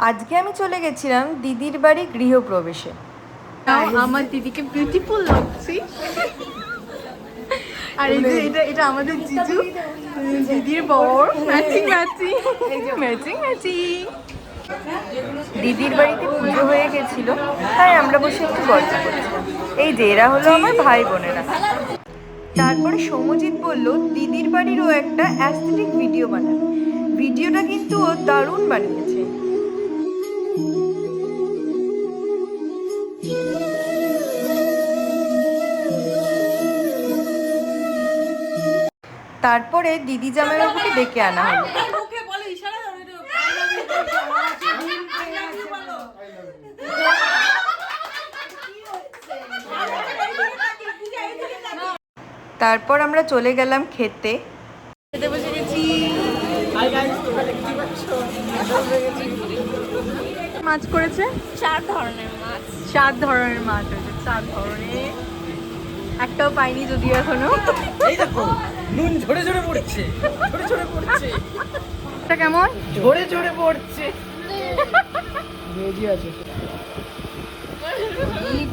আজকে আমি চলে গেছিলাম দিদির বাড়ি গৃহপ্রবেশে। আমার দিদিকে বিউটিফুল লাগছে। আর এই যে এটা আমাদের জিজু, দিদির বর। Matching matching matching matching. দিদির বাড়িতে পুজো হয়ে গেছিল, তাই আমরা বসে একটু গল্প করছিলাম। এই যে এরা হলো আমার ভাই বোনেরা। তারপরে সৌম্যজিৎ বলল দিদির বাড়িরও একটা অ্যাস্থেটিক ভিডিও বানাবে। ভিডিওটা কিন্তু ও দারুণ বানিয়েছে। তারপরে দিদি জামাইবাবুকে ডেকে আনা হলো। তারপর আমরা চলে গেলাম খেতে। বসে গেছি। মাছ করেছে 4 ধরনের মাছ। 4 ধরনের মাছ হয়েছে, 4 ধরনের। একটাও পাইনি যদিও এখনো। এই দেখো নুন ঝরে ঝরে পড়ছে, ঝরে ঝরে পড়ছে। এটা কেমন? ঝরে ঝরে পড়ছে। ভেজি আছে।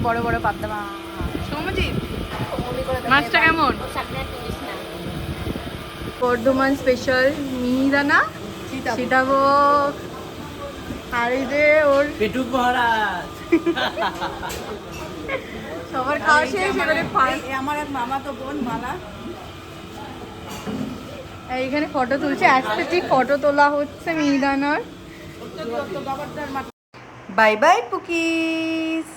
বড় বড় পাবদা মাছ। সৌম্যজিৎ, মাছটা কেমন? বর্ধমান স্পেশাল মিহিদানা সীতাভোগ। আর এই যে ওর পেটুক মহারাজ। সবার খাওয়া শেষ, এবারে আমার এক মামা তো বোন মালা। এইখানে ফটো তুলছে, অ্যাস্থেটিক ফটো তোলা হচ্ছে মিহিদানার। Bye bye পুকিস।